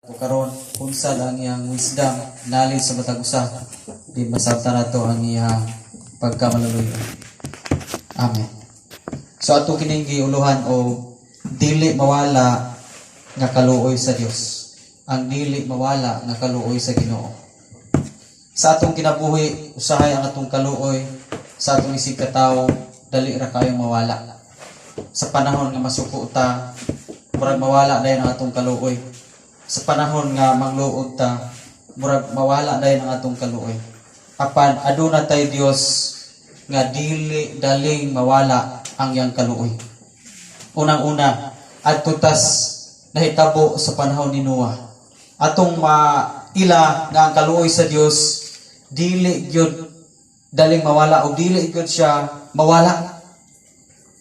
O karon unsa ang iyang wisdom knowledge sa matag usa di masabtan nato ang iyang pagkamalaluyo. Amen. So ato kining giuluhan o dili mawala nga kaluoy sa Dios. Ang dili mawala nga kaluoy sa Ginoo. Sa atong kinabuhi usahay ang atong kaluoy sa atong isig ka tawo dali ra kayong mawala. Sa panahon nga masuko ta murag mawala dayon ang atong kaluoy. Sa panahon nga mangluod ta, murag mawala dayon ang atong kaluoy. Apan aduna tay Dios nga dili daling mawala ang iyang kaluoy. Unang-una, adto tas nahitabo sa panahon ni Noah. Atong maila nga ang kaluoy sa Dios dili gyud daling mawala o dili gyud siya mawala.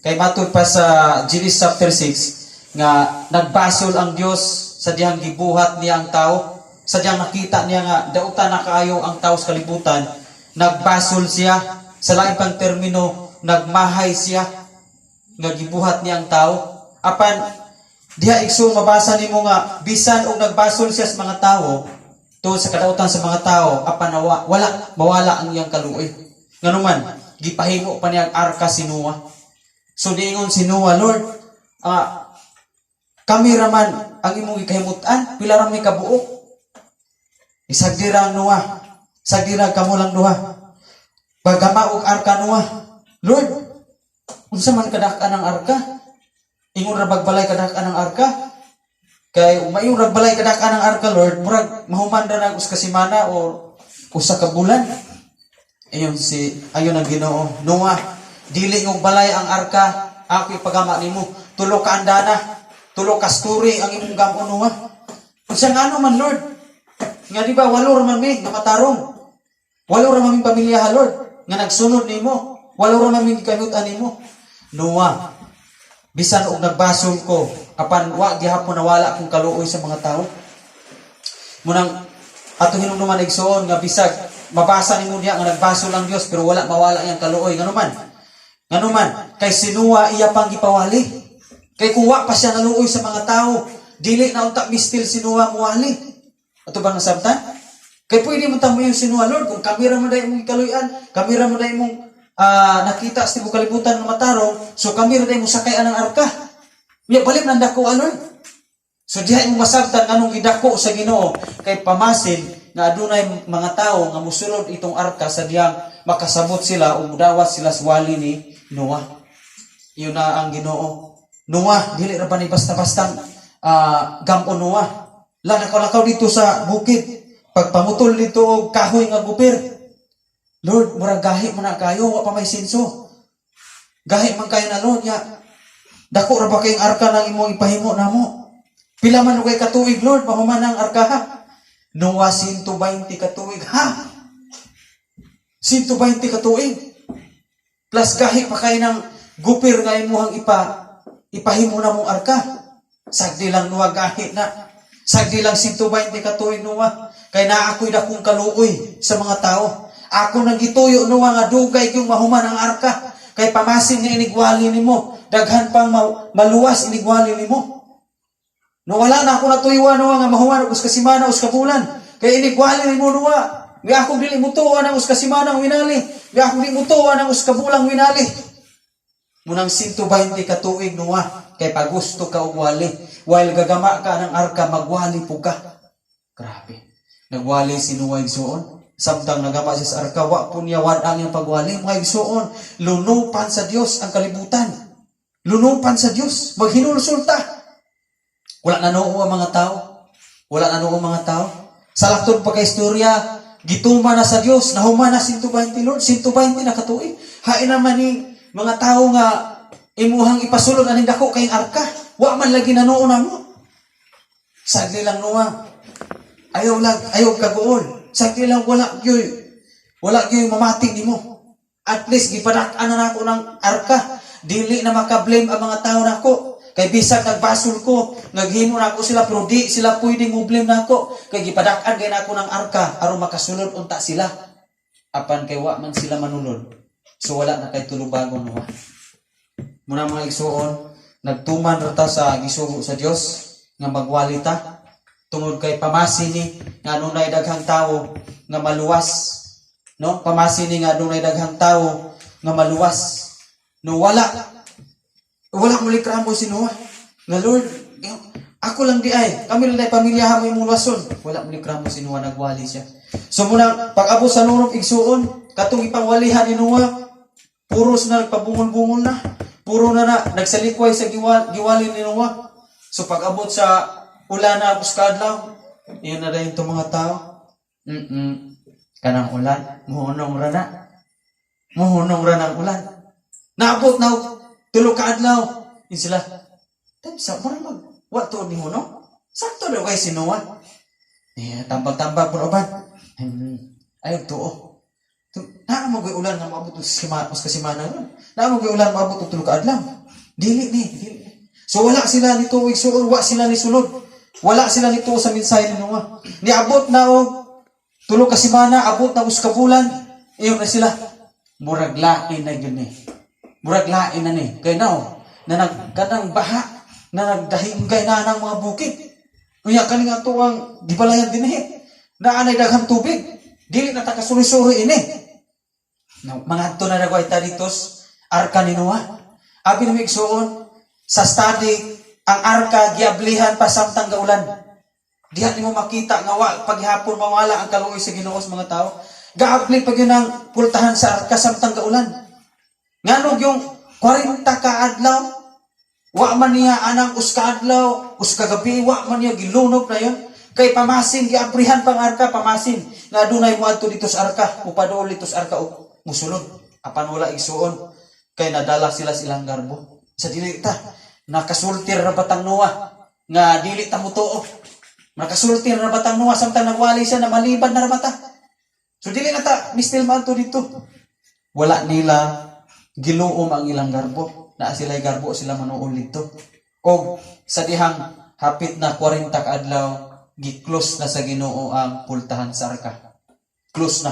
Kay matud pa sa Genesis chapter 6 nga nagbasol ang Dios sa diyang gibuhat niya ang tao, sa diyang nakita niya nga dautan na kaayo ang tao sa kalibutan, nagbasol siya, sa lain pang termino, nagmahay siya, nga gibuhat niya ang tao. Apan, diha ikso mabasa nimo nga, bisan og nagbasol siya sa mga tao, to sa kadautan sa mga tao, apan mawala ang iyang kaluoy. Nganuman, gipahimo pa niya ang arka si Noah. So diingon si Noah, Lord, kami raman ang imong ikahimutan, pila ra may kabuok. Isagdira ang Noah, sagdira kamo lang duha. Pagama og arka Noah, Lord, unsa man kadak-an ang arka? Ingon ra bagbalay kadak-an ang arka? Kay umayon ra balay kadak-an ang arka, Lord, murag mahuman ra nag usa ka semana o usa ka bulan. Ayon ang Ginoo, Noah, dili og balay ang arka, ako ipagama nimo, tulo ka andana. Tulo ka story ang imong gamon Noah. Unsa ngano man Lord? Nga di ba walo ra man mi nga matarong. Walo ra man mi pamilya ha Lord nga nagsunod nimo. Walo ra man mi kanutan nimo. Noah, bisan og nagbasol ko, apan wa gihapon nawala akong kaluoy sa mga tao. Munang ato hinumduman igsoon nga bisag mabasa nimo diha nga nagbasol ang Dios pero wala mawala iyang kaluoy. Nganuman kay si Noah iya pang gipawali. Kay kuwa pa siya naluoy sa mga tao, dili na unta mistil si Noah muwali. Ato ba nasabtan? Kay pwede mo tamo yung si Noah, Lord, kung kamera mo dahil mong ikaluyan, kamera mo dahil mong nakita sa tibong kalibutan ng matarong, so kamera dahil mong sakay ng arka. May balik ng dako, Lord. So dihay mong masabtan anong gidako sa Ginoo kay pamasin na adunay mga tao nga musulod itong arka sa diyang makasabot sila o mudawat sila sa wali ni Noah. Iyon na ang Ginoo. Noah, dili ra ba ni basta-bastang gamon Noah. Lakaw-lakaw dito sa bukid. Pagpamutol dito og kahoy nga gupir. Lord, murag gahi man na kayo, wa pa may sinso. Gahi man kayo na Lord, ya. Dako ra ba kayong arka nang imong ipahimo namo? Pila man kay katuig Lord, mahuman ang arka ha. Noah 120 katuig ha. 120 katuig. Plus gahi pa kayo ng gupir nga imuhang ipahimo na mong arka. Sagdi lang Noah gahi na. Sagdi lang 120 katuig Noah. Kay naa ako'y dakong kaluoy sa mga tao. Ako nang gituyo Noah nga dugay yung mahuman ang arka. Kay pamasin nga inigwali nimo. Daghan pang maluwas inigwali nimo. No wala na ako natuyuan Noah nga mahuman us ka semana us ka bulan. Kay inigwali nimo Noah. Nga ako dili mutuan ang us ka semana ang winali. Nga ako dili mutuan ang us ka bulang winali. Munang 120 katuig Noah, kay pagusto ka og wali. While gagama ka ng arka, magwali po ka. Grabe. Nagwali si Noah igsuon. Samtang nagama siya sa arka, wa po niya wadang yung pagwali. Mga igsuon, lunupan sa Dios ang kalibutan. Lunupan sa Dios. Maghinulsulta. Wala na noo ang mga tao. Wala na noo ang mga tao. Sa laktod pa kay istorya, gituma na sa Dios. Nahuman na 120 Lord. 120 na katuig. Hain naman ni mga tao nga imuhang ipasulod aning dako kayong arka. Wa man lagi nanuo na mo. Sagdi lang Noah. Ayaw kaguol. Sagdi lang wala gyoy mamati nimo. At least gipadak-an na nako ng arka. Dili na maka-blame ang mga tao nako. Kay bisag nagbasol ko, naghimo na ako sila pero di sila pwedeng mo-blame nako. Kay gipadak-an gay nako ng arka aron makasulod unta sila. Apan kay wa man sila manulod. So wala na kay tulubagon Noah. Muna mga igsuon, nagtuman rata sa gisugo sa Dios nga magwali ta. tungod kay pamasin ni nga dunay daghang tawo nga maluwas, no? Pamasin ni nga dunay daghang tawo nga maluwas. No, wala mo likramo si Noah. Nga Lord, ako lang di ay, kami lang ay pamilya mo imong luwason. Wala mo likramo si Noah, nagwali siya. So muna, pag-abot sa nunong igsuon, katong ipangwalihan ni Noah, puros na nagpabungol-bungol na. Puro na nagsalikway sa giwali ni Noah. So pag-abot sa ulan na buskadlaw, yun na rin itong mga tao. Kanang ulan, muhunong ra na. Muhunong ra ng ulan. Naabot na tulo ka adlaw. Yun sila. Sa parang wato ni Huno. Sakto daw kay si Noah. Tambag-tambag po oban. Ayaw tuo. Na mo gay ulan nga maabot sa simana ron. Na mo gay ulan maabot tulo ka adlaw. Dili ni. So wala sila nito igsuon, wa sila ni sulod. Wala sila nito sa mensahe ni Noah. Niabot na tulo ka simana, abot na uska bulan. Iyon na sila. Murag lain na yun eh. Murag lain na ni. Kaya na nagkanang baha, na nagdahinggay na ng mga bukid. Kaya kaning ato ang gibalayan din eh. Na anay daghang tubig. Dili na takasuri-suri ini. Mga ato na nagway taditos, arka ni Noah. Abi na migsuon, sa study, ang arka giablihan pa samtang gaulan. Diha nimo makita nga paghapon mawala ang kaluoy sa Ginoo sa mga tao. Gaabli pag yun ang pultahan sa arka samtang gaulan. Nganog yung 40 ka adlaw, wa man niya anang uska adlaw, uska gabi, wa man niya gilunok na yun. Kay pamasin, giabrihan pang arka, pamasin. Nga dunay mo adto dito sa arka, upadol dito sa arka, musulod. Apan wala igsuon. Kay nadala sila silang garbo. Sa dili ta, nakasultir na batang Noah, nga dili ta mutuo. Nakasultir na batang Noah, samtang nagwali siya na malibad na rabata. So dili na ta, mistil man to dito. Wala nila giluom ang ilang garbo. Na sila'y garbo sila manuol dito. O sa dihang hapit na 40 ka adlaw, gi-close na sa Ginoo ang pultahan sa arka. Close na.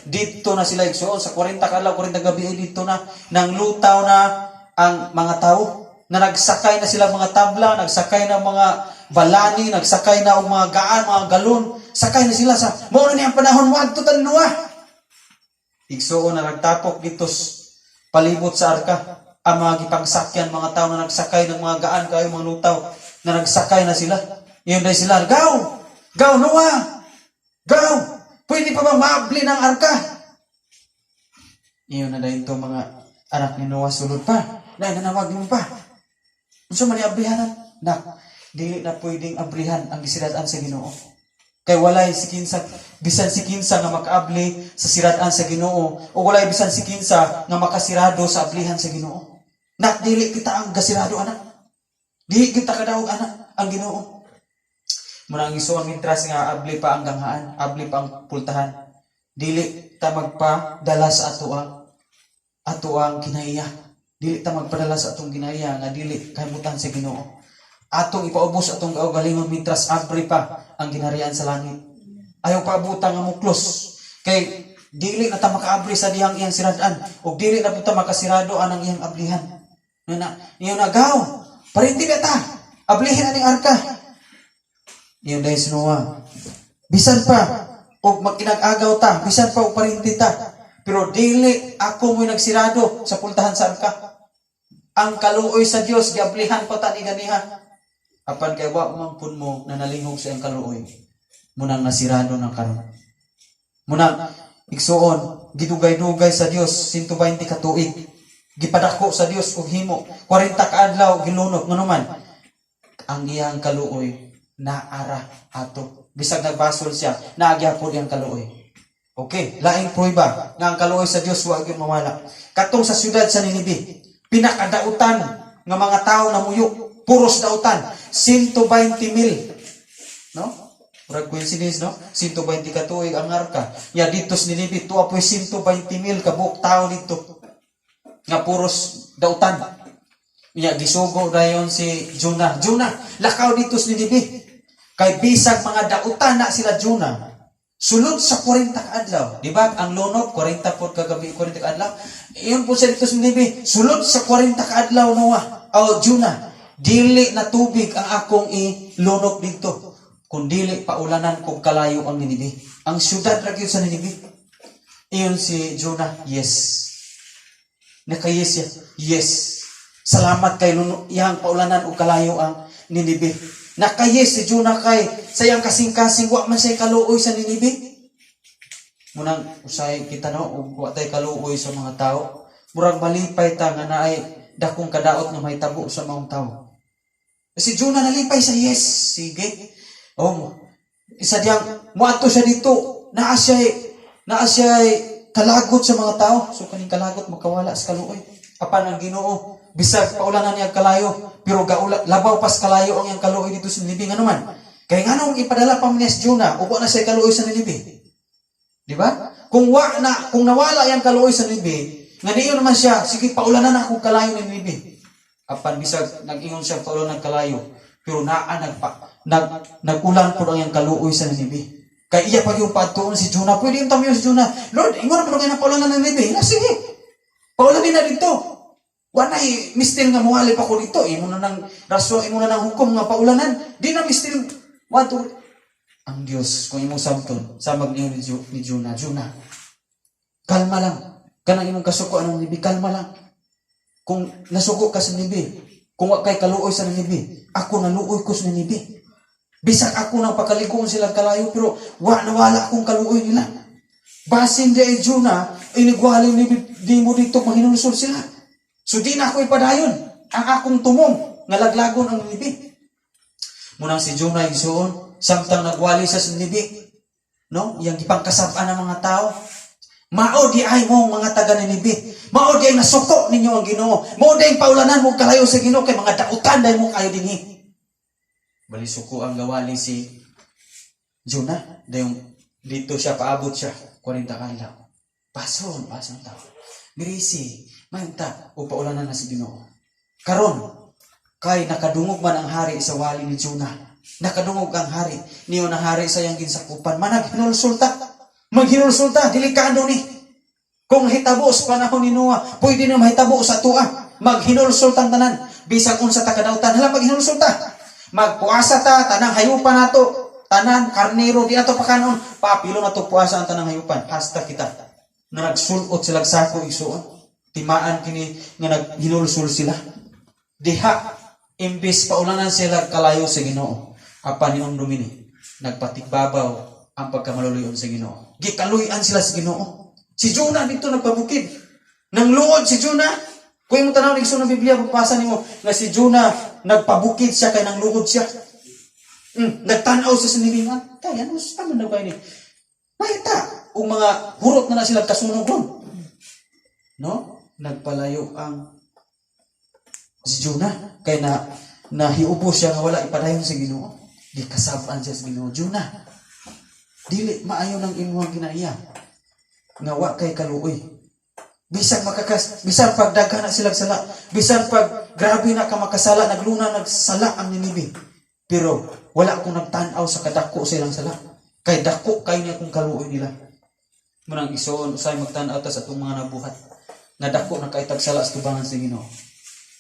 Dito na sila igsuon sa 40 ka adlaw, 40 gabi dito na nang lutaw na ang mga tao. Na nagsakay na sila mga tabla, nagsakay na mga balani, nagsakay na og mga gaan, mga galon. Sakay na sila sa mao na ni ang panahon mo adto tan Noah. Igsuon na nagtapok dito palibot sa arka. Ang mga gipangsakyan, mga tao na nagsakay ng mga gaan, kayo mga lutaw, na nagsakay na sila. Iyon dahil sila, Gaw, Noah! Gaw! Pwede pa bang maabli ng arka? Iyon na dahil itong mga anak ni Noah sulod pa. Nanawag mo pa. Gusto man i-ablihanan? Dili na pwedeng ablihan ang gisiratan sa Ginoo. Kay walay si kinsa, bisan si kinsa nga makaabli sa siratan sa Ginoo, o walay bisan si kinsa nga makasirado sa ablihan sa Ginoo. Dili kita ang gasirado, anak. Dili kita kadawog, anak, ang Ginoo. Muna ang isuon mintras nga abli pa ang ganghaan, abli pa ang pultahan. Dili ta magpadala sa ato ang kinaiya. Dili ta magpadala sa atong kinaiya nga dili kahimutan sa Ginoo. Atong ipaubos atong kaugalingon mintras abri pa ang ginharian sa langit. Ayaw paabutan nga muklos. Kay dili na ta makaabri sa dihang iyang siradan o dili na ta makasirado anang iyang ablihan. Niyo na gaw, parinti na ta. Ablihin aning arka. Niyo dahil si Noah. Bisan pa og magkinag-agaw ta, bisan pa og parinti ta. Pero dili ako mo'y nagsirado sa pultahan sa arka. Ang kaluoy sa Dios giablihan pa ta ni ganiha. Apan kay wa mampun mo na nalingog sa iyang kaluoy, munang nasirado ng karon. Munang igsuon, gidugay-dugay sa Dios 120 ka tuig. Gipadako sa Dios og himo 40 ka adlaw gilunok nganuman. Ang iyang kaluoy naara ato. Bisag nagbasol siya, naagyapon iyang kaluoy. Okay, laing prueba nga ang kaluoy sa Dios wa gyud mawala. Katong sa siyudad sa Ninive, pinakadautan nga mga tao na muyok, puros dautan. 120,000. No? Murag coincidence, no? 120 ka tuig ang arka. Ya dito sa Ninive, tuwa po 120,000 kabuk tao dito. Nga puros dautan. Ya gisugo dayon si Jonah. Jonah, lakaw dito sa Ninive. Kay bisag mga dautan na sila Jonah. Sulod sa 40 ka adlaw. Di ba? Ang lunok, 40 po kagabi, 40 ka adlaw. Iyon po sa dito sa Ninive. Sulod sa 40 ka adlaw, Noah. O Jonah. Dili na tubig ang akong ilunok dito. kung dili paulanan kung kalayo ang Ninibe. Ang syudad ra gyud sa Ninibe. Iyon si Jonah, yes. Nakayes siya, yes. Salamat kay iyang paulanan o kalayo ang Ninibe. Nakayes si Jonah kay sayang kasing-kasing wa man say kaluoy sa Ninibe. Munang usay kita no ug wa tay kaluoy sa mga tao. Murag malipay ta nga naay dakong kadaot nga mahitabo sa mga tao. Si Jonah nalipay sa yes, sige. Isa diyang muadto siya dito, naa siya kalagot sa mga tao. So kaning kalagot makawala sa kaluoy. Apan ang Ginoo bisag paulanan niya kalayo, pero labaw pas kalayo ang iyang kaluoy dito sa Ninibe nga naman. Kay nganong ipadala pa man si Jonah upo na siya kaluoy sa Ninibe. Di ba? Kung nawala yang kaluoy sa Ninibe, nga niyo naman siya, sige paulanan ako kalayo ni Ninibe. Apan bisag nag-ingon siya paulanan kalayo, pero nagulan po ang iyang kaluoy sa Ninibe. Kaya iya pag yung patuon si Jonah, pwede yung tamiyo si Jonah, Lord, ingon po nga paulanan ng Ninibe. Sige, paulanin na dito. Wanay mistil nga muhalip ako dito. Imo na ng raso, imo na ng hukom nga paulanan. Di na mistil. Ang Diyos, kung imo samton, samag niyo ni Jonah. Jonah, kalma lang. Kanang imong kasuko anong Ninibe, kalma lang. Kung nasuko ka sa Ninibe, kung kay kaluoy sa Ninibe, ako naluoy ko sa Ninibe. Bisag ako nang pakaligoon sila kalayo, pero nawala akong kaluoy nila. Basin di ay Jonah, inigwalin di mo dito, mahinulusol sila. So di na ako ipadayon ang akong tumong nga laglagon ang Ninibe. Munang si Jonah igsuon samtang nagwali sa Ninibe, no? Yang gipangkasab-an ng mga tao. Mao di ay mo mga taga Ninibe. Mao di ay nasuko ninyo ang Ginoo. Mao di ay paulanan mo kalayo sa Ginoo kay mga dautan dai mo kayo dinhi. Bali suko ang gawali si Jonah. Dayong dito siya paabot siya 40 adlaw. Pason tao. Birisi Mayunta, upaulanan na si Ginoo. Karon, kay nakadungog man ang hari sa wali ni Jonah. Nakadungog ang hari. Niyo na hari sa iyang ginsakupan. Maghinulsulta, delikado ni. Kung hitabo sa panahon ni Noah, pwede na mahitabo sa tuwa. Maghinulsultang tanan. Bisag unsa ta kadautan, hala maghinulsulta. Magpuasa ta, tanang hayupan nato. Tanan, karnero, di ato pakanon. Papilo na to puasa ang tanang hayupan. Hasta kita. Na nagsulot sila sako isuon. Timaan kini nga naghinulsul sila. Diha, imbis paulanan sila kalayo sa Ginoo. Apan niong dumini, nagpatigbabaw ang pagkamaluluyon sa Ginoo. Gikaluyan sila sa Ginoo. Si Jonah dito nagpabukid. Nang luod si Jonah, kung mo tanaw ng Biblia, pagpasa nimo nga si Jonah nagpabukid siya kay nang luod siya. Nagtanaw sa sinilingan. Kaya ano sa man daw kayo ni? Mahita, o mga hurot na sila kasunog ron. No? Nagpalayo ang si Jonah kay nahiubo siya nga wala ipadayon sa Ginoo. Di kasab-an siya sa Ginoo. Jonah, dili maayo ng imuhang kinaiya nga wa kay kaluoy. Bisan pagdaghan na sila sala, bisan pag grabe na ka makasala, nagluna nagsala ang Ninibe. Pero wala akong nagtanaw sa kadako sa ilang sala. Kay dako kay niya kung kaluoy nila. Munang isuon usay magtanaw ta sa atong mga nabuhat. Nga dako na kaitag sala sa tubangan sa Ginoo.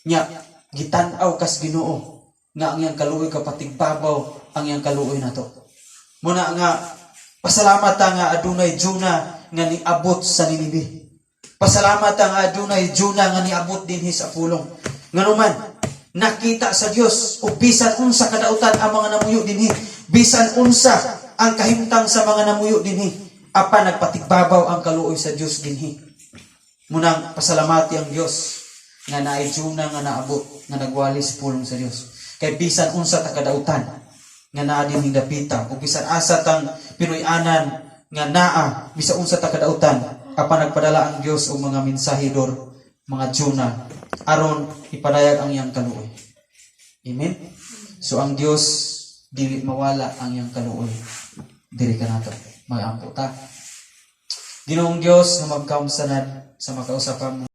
Nya gitan-aw kas Ginoo nga ang iyang kaluoy kapatigbabaw ang iyang kaluoy nato. Muna nga pasalamat ta nga adunay Jonah nga niabot sa Ninibe. Pasalamat ta nga adunay Jonah nga niabot dinhi sa pulong. Nganuman nakita sa Dios ug bisan unsa kadautan ang mga namuyo dinhi, bisan unsa ang kahimtang sa mga namuyo dinhi, apan nagpatigbabaw ang kaluoy sa Dios dinhi. Munang pasalamati ang Dios nga naay Jonah nga naabot nga nagwalis pulong sa Dios. Kay bisan unsa ta kadautan nga naa dinhi dapita ug bisan asa tang Pinoy-anan nga naa bisan unsa ta kadautan, apan nagpadala ang Dios og mga mensahedor, mga Jonah aron ipadayag ang iyang kaluoy. Amen. So ang Dios dili mawala ang iyang kaluoy. Diri ka nato. Mag-ampo ta. Ginoong Diyos nga magkaumsanan sa makausapan mo.